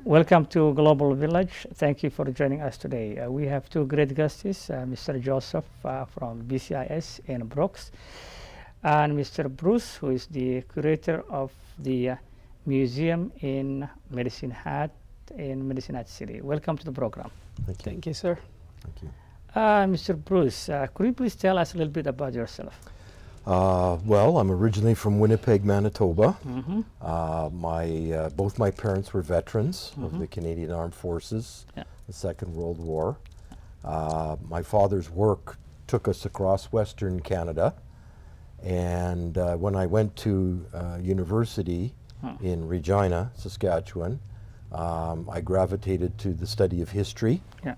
Welcome to Global Village. Thank you for joining us today. We have two great guests, Mr. Joseph from BCIS in Brooks, and Mr. Bruce, who is the curator of the museum in Medicine Hat in Medicine Hat City. Welcome to the program. Thank you. Thank you, sir. Thank you. Mr. Bruce, could you please tell us a little bit about yourself? Well, I'm originally from Winnipeg, Manitoba. Mm-hmm. Both my parents were veterans of the Canadian Armed Forces, the Second World War. My father's work took us across Western Canada, and when I went to university in Regina, Saskatchewan, I gravitated to the study of history. Yeah.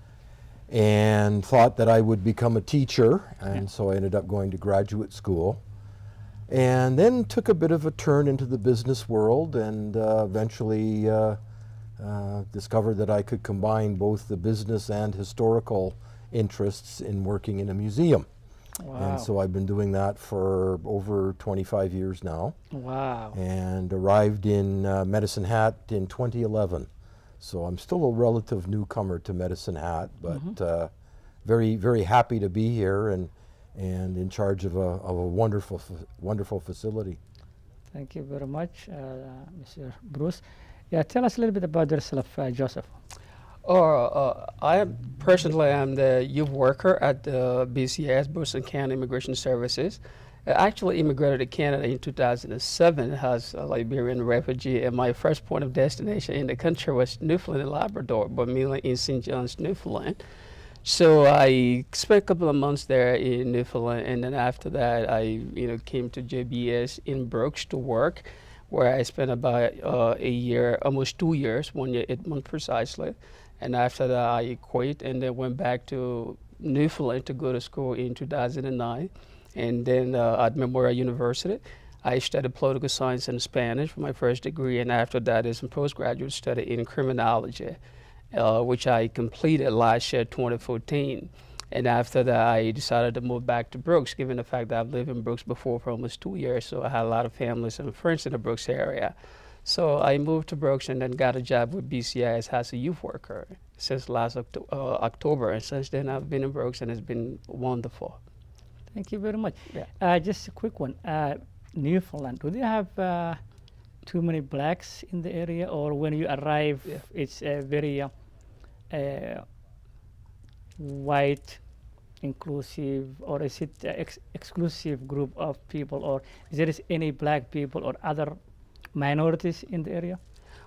And thought that I would become a teacher, and so I ended up going to graduate school, and then took a bit of a turn into the business world, and eventually discovered that I could combine both the business and historical interests in working in a museum. Wow. And so I've been doing that for over 25 years now. Wow. And arrived in Medicine Hat in 2011. So I'm still a relative newcomer to Medicine Hat, but very, very happy to be here and in charge of a wonderful facility. Thank you very much, Mr. Bruce. Yeah, tell us a little bit about yourself, Joseph. I personally am the youth worker at the BCS, Brooks County Immigration Services. I actually immigrated to Canada in 2007 as a Liberian refugee, and my first point of destination in the country was Newfoundland and Labrador, but mainly in St. John's, Newfoundland. So I spent a couple of months there in Newfoundland, and then after that, I came to JBS in Brooks to work, where I spent about a year, almost 2 years, 1 year, 8 months precisely. And after that, I quit and then went back to Newfoundland to go to school in 2009. And then at Memorial University, I studied political science and Spanish for my first degree, and after that is a postgraduate study in criminology, which I completed last year, 2014. And after that, I decided to move back to Brooks, given the fact that I've lived in Brooks before for almost 2 years, so I had a lot of families and friends in the Brooks area. So I moved to Brooks and then got a job with BCIS as a youth worker since last October, and since then I've been in Brooks, and it's been wonderful. Thank you very much. Yeah. Just a quick one. Newfoundland, do they have too many blacks in the area, or when you arrive, it's a very white, inclusive, or is it exclusive group of people, or is there any black people or other minorities in the area?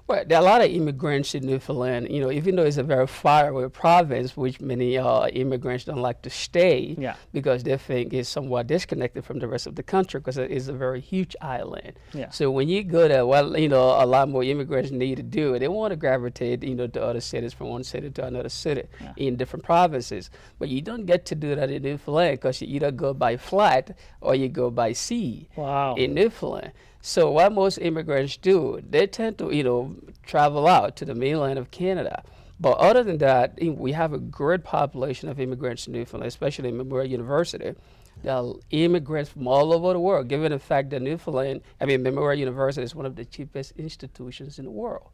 Well, there are a lot of immigrants in Newfoundland, even though it's a very faraway province, which many immigrants don't like to stay because they think it's somewhat disconnected from the rest of the country because it is a very huge island. Yeah. So when you go there, a lot more immigrants need to do it. They want to gravitate, to other cities, from one city to another city in different provinces. But you don't get to do that in Newfoundland because you either go by flight or you go by sea in Newfoundland. So what most immigrants do, they tend to, travel out to the mainland of Canada. But other than that, we have a great population of immigrants in Newfoundland, especially in Memorial University. There are immigrants from all over the world, given the fact that Memorial University is one of the cheapest institutions in the world.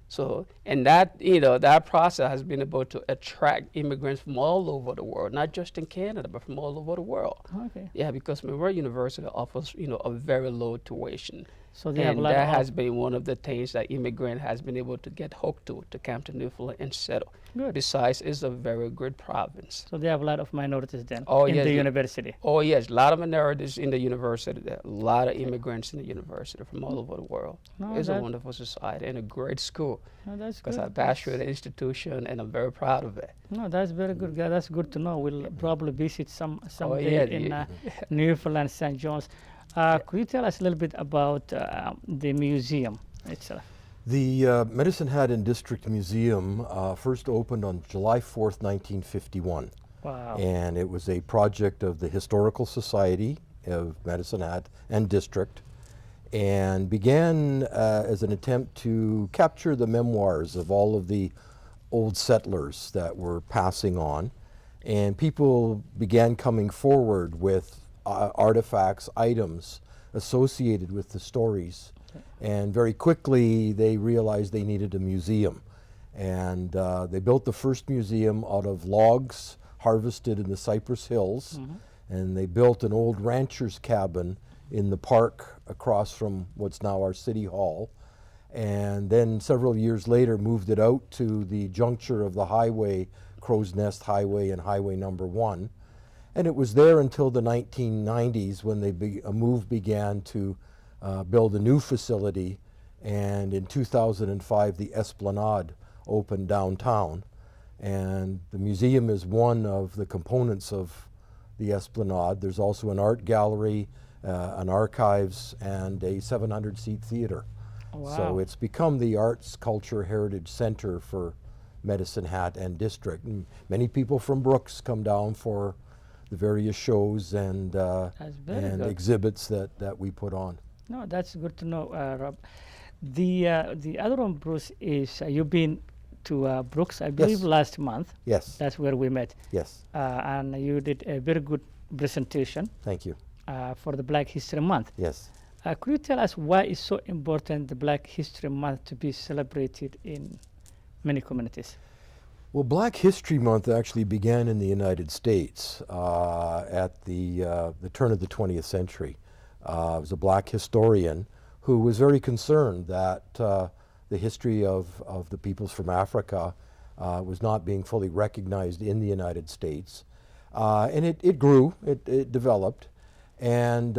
So, and that, that process has been able to attract immigrants from all over the world, not just in Canada, but from all over the world. Okay. Yeah, because Memorial University offers, a very low tuition. So they have a lot that has been one of the things that immigrant has been able to get hooked to come to Newfoundland and settle. Good. Besides, it's a very good province. So they have a lot of minorities then in the university. Oh yes, a lot of minorities in the university. There are a lot of immigrants in the university from all over the world. It's a wonderful society and a great school. No, that's good. Because I passed through the institution and I'm very proud of it. No, that's very good. Yeah, that's good to know. We'll probably visit someday in Newfoundland, St. John's. Could you tell us a little bit about the museum itself? The Medicine Hat and District Museum first opened on July 4th, 1951. Wow. And it was a project of the Historical Society of Medicine Hat and District, and began as an attempt to capture the memoirs of all of the old settlers that were passing on. And people began coming forward with artifacts, items associated with the stories. And very quickly they realized they needed a museum. And they built the first museum out of logs harvested in the Cypress Hills. And they built an old rancher's cabin in the park across from what's now our city hall. And then several years later moved it out to the juncture of the highway, Crow's Nest Highway and Highway number 1. And it was there until the 1990s when a move began to build a new facility. And in 2005, the Esplanade opened downtown. And the museum is one of the components of the Esplanade. There's also an art gallery, an archives, and a 700-seat theater. Wow. So it's become the arts, culture, heritage center for Medicine Hat and District. And many people from Brooks come down for the various shows and good. exhibits that we put on. No, that's good to know, Rob. The other one, Bruce, is you've been to Brooks, I believe, Yes. last month. Yes, That's where we met. yes, And you did a very good presentation thank you, for the Black History Month. yes. Could you tell us why it's so important, the Black History Month, to be celebrated in many communities? Well, Black History Month actually began in the United States at the turn of the 20th century. I was a black historian who was very concerned that the history of the peoples from Africa was not being fully recognized in the United States. And it grew, it developed, and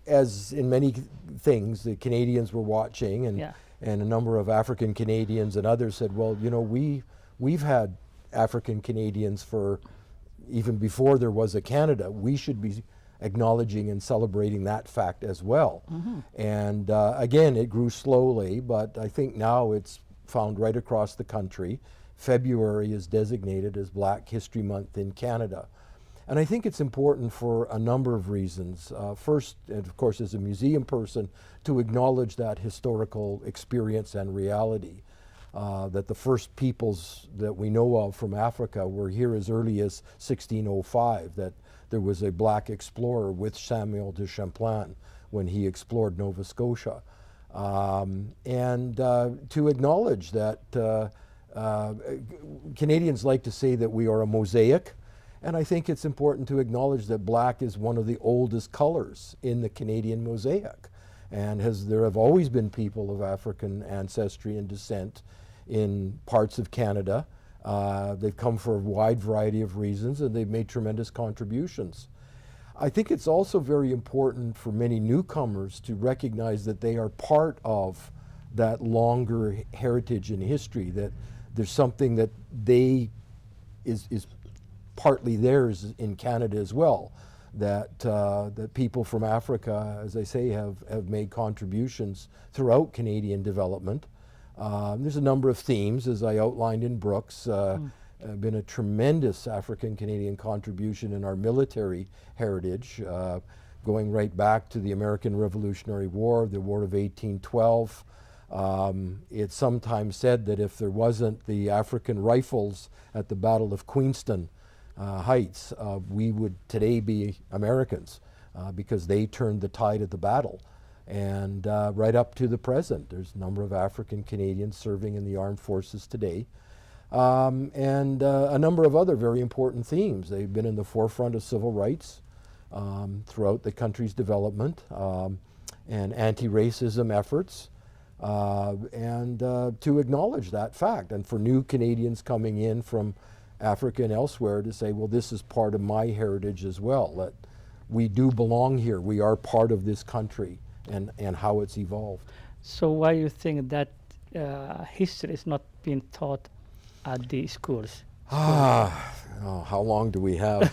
as in many things, the Canadians were watching, and Yeah. and a number of African Canadians and others said, well, you know, we've had African Canadians for even before there was a Canada. We should be acknowledging and celebrating that fact as well. And again, it grew slowly, but I think now it's found right across the country. February is designated as Black History Month in Canada. And I think it's important for a number of reasons. First, and of course, as a museum person, to acknowledge that historical experience and reality. That the first peoples that we know of from Africa were here as early as 1605, that there was a black explorer with Samuel de Champlain when he explored Nova Scotia. And to acknowledge that Canadians like to say that we are a mosaic, and I think it's important to acknowledge that black is one of the oldest colors in the Canadian mosaic. And there have always been people of African ancestry and descent in parts of Canada. They've come for a wide variety of reasons, and they've made tremendous contributions. I think it's also very important for many newcomers to recognize that they are part of that longer heritage and history, that there's something that is partly theirs in Canada as well, that people from Africa, as I say, have made contributions throughout Canadian development. There's a number of themes, as I outlined in Brooks. Been a tremendous African-Canadian contribution in our military heritage, going right back to the American Revolutionary War, the War of 1812. It's sometimes said that if there wasn't the African rifles at the Battle of Queenston Heights, we would today be Americans, because they turned the tide of the battle. And right up to the present, there's a number of African Canadians serving in the armed forces today. And a number of other very important themes. They've been in the forefront of civil rights throughout the country's development, and anti-racism efforts, and to acknowledge that fact. And for new Canadians coming in from Africa and elsewhere to say, well, this is part of my heritage as well, that we do belong here, we are part of this country, and how it's evolved. So why you think that history is not being taught at the schools? How long do we have?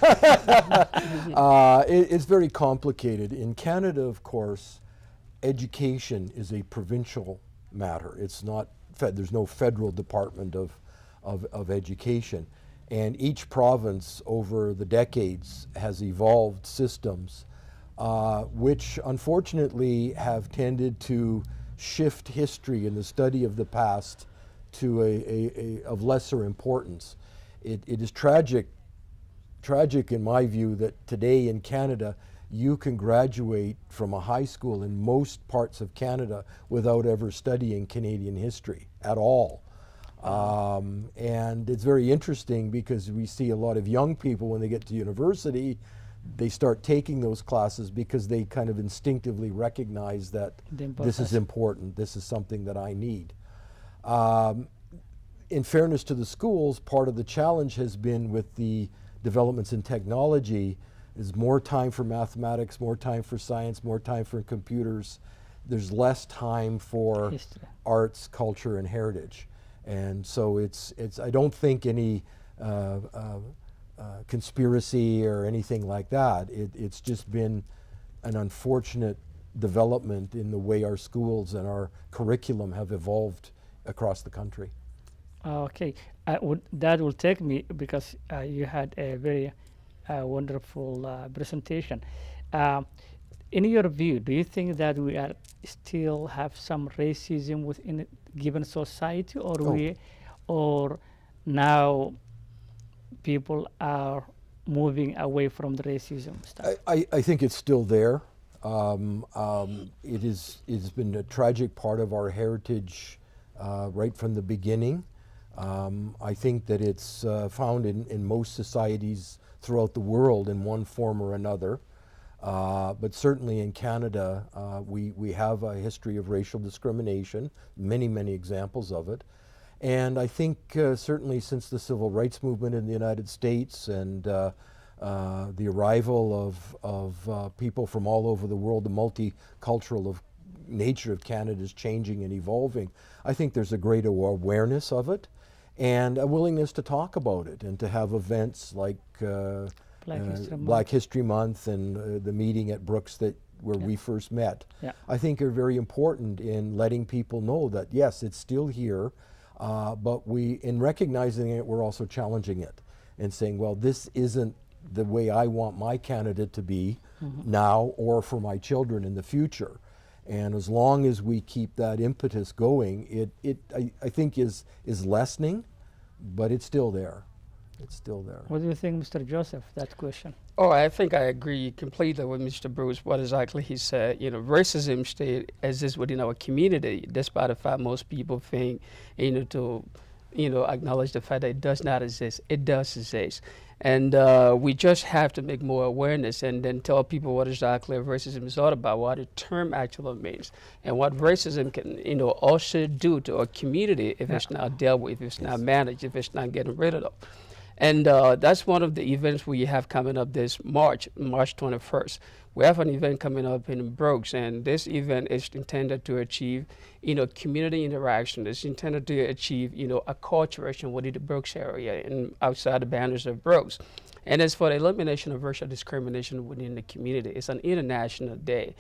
It's very complicated. In Canada, of course, education is a provincial matter. It's not, there's no federal department of education. And each province over the decades has evolved systems which unfortunately have tended to shift history and the study of the past to of lesser importance. It is tragic in my view that today in Canada you can graduate from a high school in most parts of Canada without ever studying Canadian history at all. And it's very interesting because we see a lot of young people when they get to university, they start taking those classes because they kind of instinctively recognize that this is important, this is something that I need. In fairness to the schools, part of the challenge has been with the developments in technology is more time for mathematics, more time for science, more time for computers. There's less time for History. arts, culture, and heritage. And so I don't think any conspiracy or anything like that. It's just been an unfortunate development in the way our schools and our curriculum have evolved across the country. Okay, that will take me because you had a very wonderful presentation. In your view, do you think that we are still have some racism within a given society, or now people are moving away from the racism stuff? I think it's still there. It's been a tragic part of our heritage right from the beginning. I think that it's found in most societies throughout the world in one form or another. But certainly in Canada, we have a history of racial discrimination, many examples of it. And I think certainly since the Civil Rights Movement in the United States and the arrival of people from all over the world, the multicultural nature of Canada is changing and evolving. I think there's a greater awareness of it and a willingness to talk about it and to have events like Black History Month and the meeting at Brooks where we first met, I think are very important in letting people know that yes, it's still here, but in recognizing it, we're also challenging it and saying, well, this isn't the way I want my Canada to be now or for my children in the future. And as long as we keep that impetus going, I think is lessening, but it's still there. It's still there. What do you think, Mr. Joseph, that question? Oh, I think I agree completely with Mr. Bruce, what exactly he said. Racism still exists within our community, despite the fact most people think, to acknowledge the fact that it does not exist. It does exist. And we just have to make more awareness and then tell people what exactly racism is all about, what the term actually means, and what racism can, also do to our community if it's not dealt with, if it's not managed, if it's not getting rid of. And that's one of the events we have coming up this March 21st. We have an event coming up in Brooks, and this event is intended to achieve, community interaction. It's intended to achieve, acculturation within the Brooks area and outside the boundaries of Brooks. And it's for the elimination of racial discrimination within the community. It's an international day.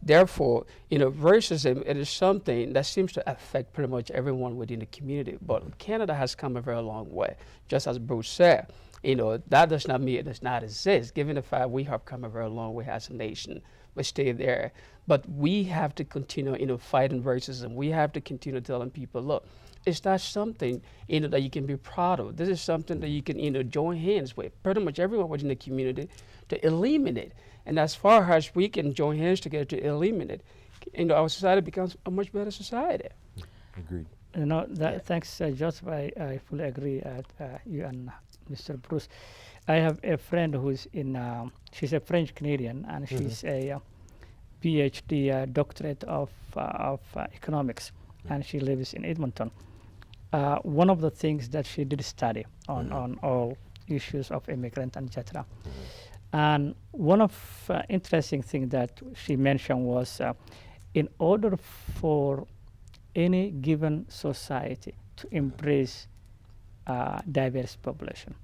Therefore, racism, it is something that seems to affect pretty much everyone within the community. But Canada has come a very long way. Just as Bruce said, that does not mean it does not exist, given the fact we have come a very long way as a nation. We stay there. But we have to continue, fighting racism. We have to continue telling people, look, it's not something, that you can be proud of. This is something that you can, join hands with pretty much everyone within the community to eliminate. And as far as we can join hands together to eliminate, our society becomes a much better society. Agreed. Thanks, Joseph. I fully agree. You and Mr. Bruce. I have a friend who's she's a French Canadian, and she's a PhD doctorate of economics, and she lives in Edmonton. One of the things that she did study on all issues of immigrant and etc. And one of interesting things that she mentioned was in order for any given society to embrace diverse population,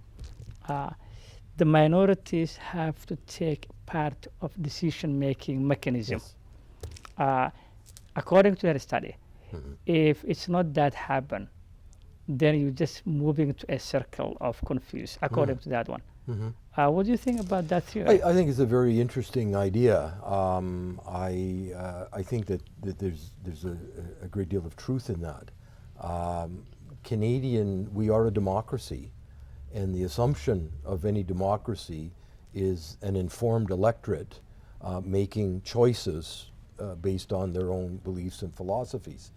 the minorities have to take part of decision-making mechanism. According to her study, if it's not that happen, then you're just moving to a circle of confuse, according to that one. What do you think about that theory? I think it's a very interesting idea. I think that there's a great deal of truth in that. We are a democracy, and the assumption of any democracy is an informed electorate making choices based on their own beliefs and philosophies.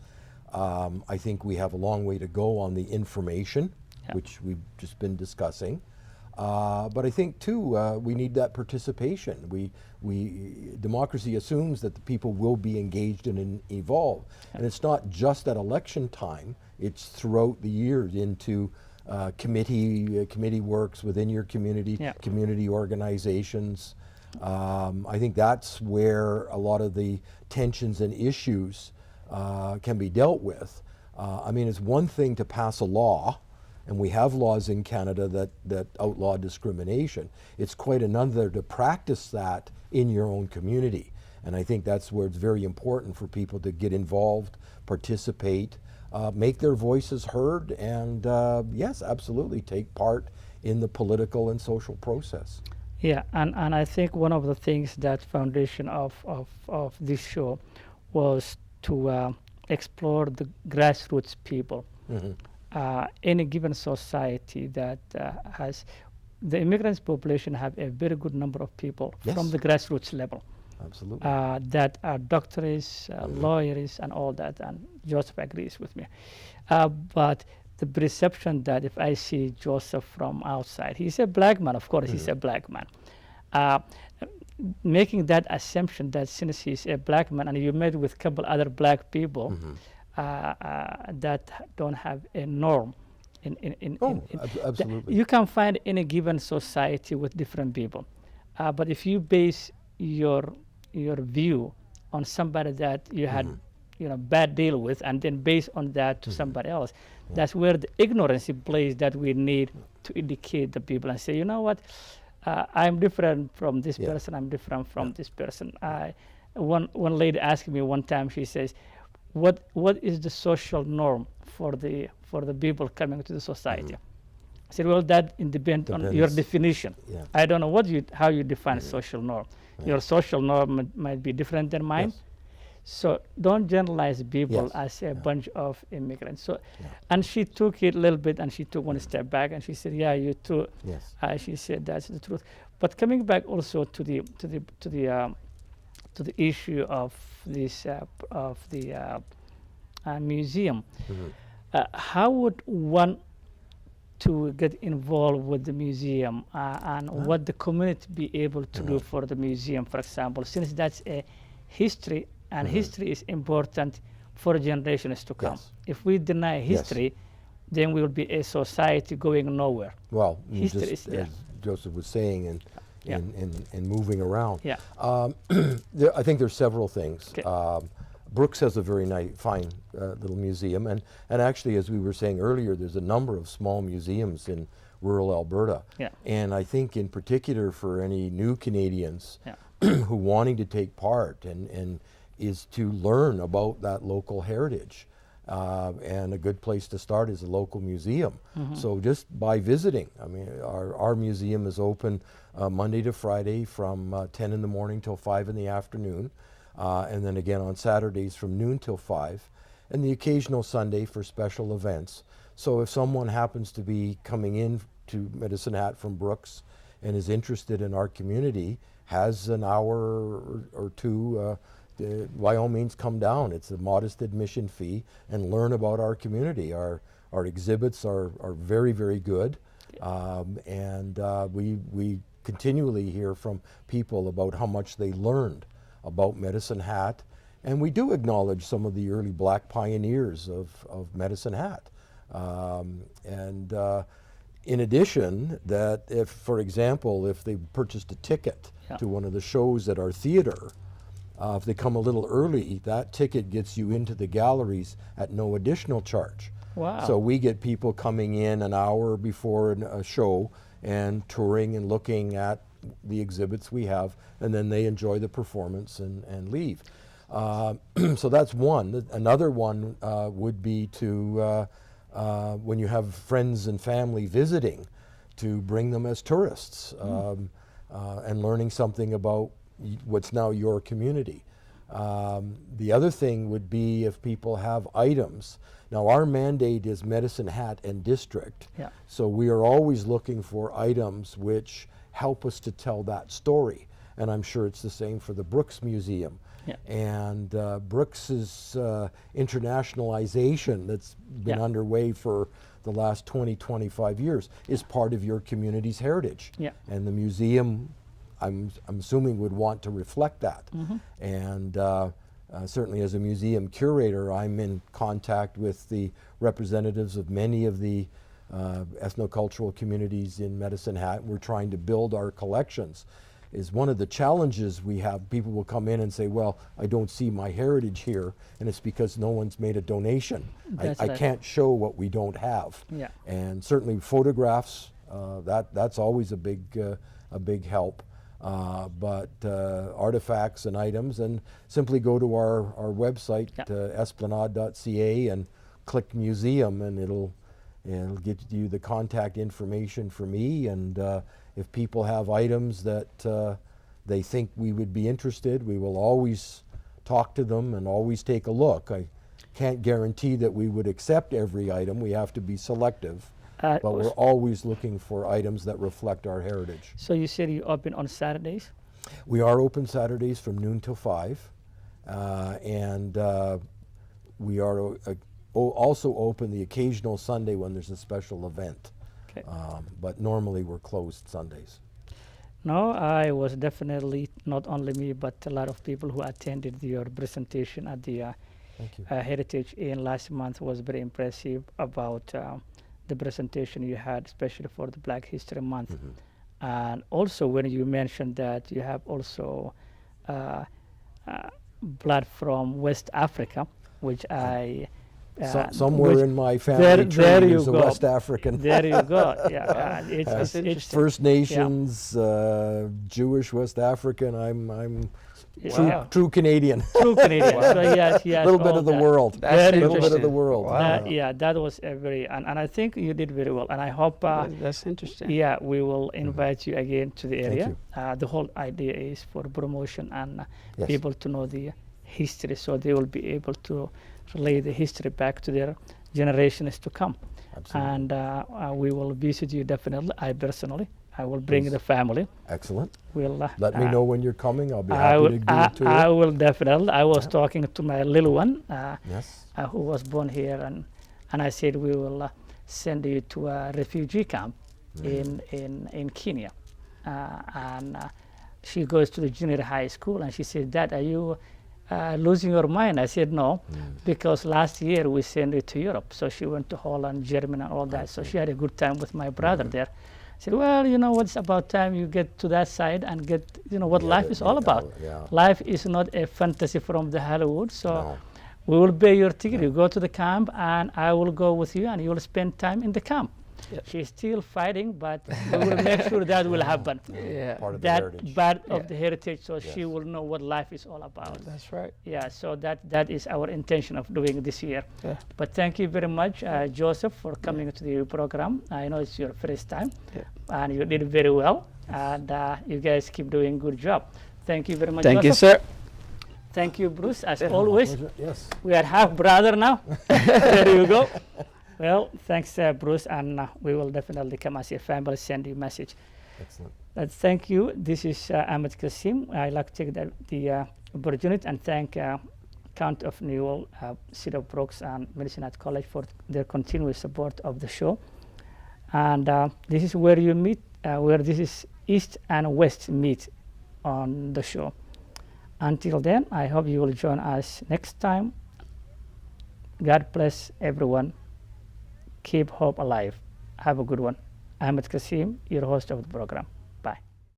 I think we have a long way to go on the information, Yeah. which we've just been discussing. But I think too, we need that participation. Democracy assumes that the people will be engaged and involved. And it's not just at election time, it's throughout the years into committee works within your community, Yeah. community organizations. I think that's where a lot of the tensions and issues can be dealt with. I mean, it's one thing to pass a law, and we have laws in Canada that outlaw discrimination. It's quite another to practice that in your own community. And I think that's where it's very important for people to get involved, participate, make their voices heard, and yes, absolutely take part in the political and social process. Yeah, and I think one of the things that foundation of this show was to explore the grassroots people. Any given society that has the immigrants population have a very good number of people Yes. from the grassroots level Absolutely. that are doctors, lawyers, and all that. And Joseph agrees with me. But the perception that if I see Joseph from outside, he's a black man, of course, he's a black man. Making that assumption that since he's a black man and you met with a couple other black people that don't have a norm Absolutely. you can find in a given society with different people. But if you base your view on somebody that you had bad deal with and then based on that to somebody else, that's where the ignorance plays that we need to educate the people and say, you know what, I'm different from this person, I'm different from this person. One lady asked me one time, she says, what is the social norm for the people coming to the society? I said, well, that depends on your definition. Yeah. I don't know how you define social norm. Your social norm might be different than mine. Yes. So don't generalize people as a bunch of immigrants. So, and she took it a little bit, and she took one step back, and she said, "Yeah, you too." Yes. She said that's the truth. But coming back also to the issue of this museum, how would one to get involved with the museum and what the community be able to do for the museum, for example, since that's a history and history is important for generations to come. Yes. If we deny history, then we will be a society going nowhere. Well, History just is- as Joseph was saying, and moving around. Yeah. I think there's several things. Okay. Brooks has a very fine little museum, and actually, as we were saying earlier, there's a number of small museums in rural Alberta. Yeah. And I think in particular for any new Canadians Yeah. who wanting to take part and is to learn about that local heritage. And a good place to start is a local museum. So just by visiting, I mean, our museum is open Monday to Friday from 10 in the morning till 5 in the afternoon. And then again on Saturdays from noon till 5, and the occasional Sunday for special events. So if someone happens to be coming in to Medicine Hat from Brooks and is interested in our community, has an hour or two, by all means come down. It's a modest admission fee and learn about our community. Our exhibits are very, very good. And we continually hear from people about how much they learned about Medicine Hat, and we do acknowledge some of the early black pioneers of Medicine Hat. In addition, that if, for example, if they purchased a ticket to one of the shows at our theater, if they come a little early, that ticket gets you into the galleries at no additional charge. Wow. So we get people coming in an hour before a show and touring and looking at the exhibits we have, and then they enjoy the performance and leave. So that's one. Another one would be to, when you have friends and family visiting, to bring them as tourists and learning something about what's now your community. The other thing would be if people have items. Now our mandate is Medicine Hat and District, so we are always looking for items which help us to tell that story. And I'm sure it's the same for the Brooks Museum. Yeah. And Brooks's internationalization that's been Yeah. underway for the last 20, 25 years is part of your community's heritage. Yeah. And the museum, I'm assuming, would want to reflect that. And certainly as a museum curator, I'm in contact with the representatives of many of the ethnocultural communities in Medicine Hat. We're trying to build our collections. Is one of the challenges we have. People will come in and say, well, I don't see my heritage here, and it's because no one's made a donation. That's I right. can't show what we don't have. Yeah. And certainly photographs, that's always a big help. But artifacts and items, and simply go to our website, Yeah. esplanade.ca, and click museum, and it'll get you the contact information for me. And if people have items that they think we would be interested, we will always talk to them and always take a look. I can't guarantee that we would accept every item. We have to be selective. But we're always looking for items that reflect our heritage. So you said you open on Saturdays? We are open Saturdays from noon till 5. And we are also open the occasional Sunday when there's a special event. Okay. But normally we're closed Sundays. No, I was definitely, not only me, but a lot of people who attended your presentation at the Thank you. Heritage Inn last month was very impressive about the presentation you had, especially for the Black History Month. And also when you mentioned that you have also blood from West Africa, which I... somewhere which- in my family there tree you is a go. West African. There you go. Yeah, it's That's interesting. First Nations, Jewish West African. I'm Wow. true Canadian. True Canadian. So yes, A little bit all of the that. world. That's Very A little bit of the interesting. world. Wow. That was a very, and I think you did very well. And I hope, That's interesting. yeah, we will invite you again to the Thank area. you. The whole idea is for promotion and Yes. people to know the history, so they will be able to relay the history back to their generations to come. Absolutely. And we will visit you definitely. I personally, I will bring Please. the family. Excellent. We'll Let me know when you're coming. I'll be I happy will, to give it to I you. will definitely. I was talking to my little one, Yes. who was born here, and I said we will send you to a refugee camp in Kenya. And she goes to the junior high school, and she said, Dad, are you losing your mind? I said, no, because last year we sent her to Europe. So she went to Holland, Germany, and all that. So she had a good time with my brother there. I said, well, you know, it's about time you get to that side and get, you know, what life is all about. Yeah. Life is not a fantasy from the Hollywood. So No. we will pay your ticket. You go to the camp, and I will go with you, and you will spend time in the camp. Yeah. She's still fighting, but we will make sure that will happen. Yeah, Part of the That heritage. part Yeah. of the heritage, so she Yes. will know what life is all about. that's right. Yeah, so that is our intention of doing this year. Yeah. But thank you very much, Joseph, for coming to the program. I know it's your first time, Yeah. and you did very well. And you guys keep doing good job. Thank you very much, Thank you, Joseph. sir. Thank you, Bruce. As always, Pleasure. Yes. we are half brother now. There you go. Well, thanks, Bruce, and we will definitely come as a family, send you a message. Excellent. Thank you. This is Ahmed Kasim. I'd like to take the opportunity and thank Count of Newell, City of Brooks, and Medicine Hat College for their continuous support of the show. And this is where you meet, where this is East and West meet on the show. Until then, I hope you will join us next time. God bless everyone. Keep hope alive. Have a good one. Ahmed Kasim, your host of the program.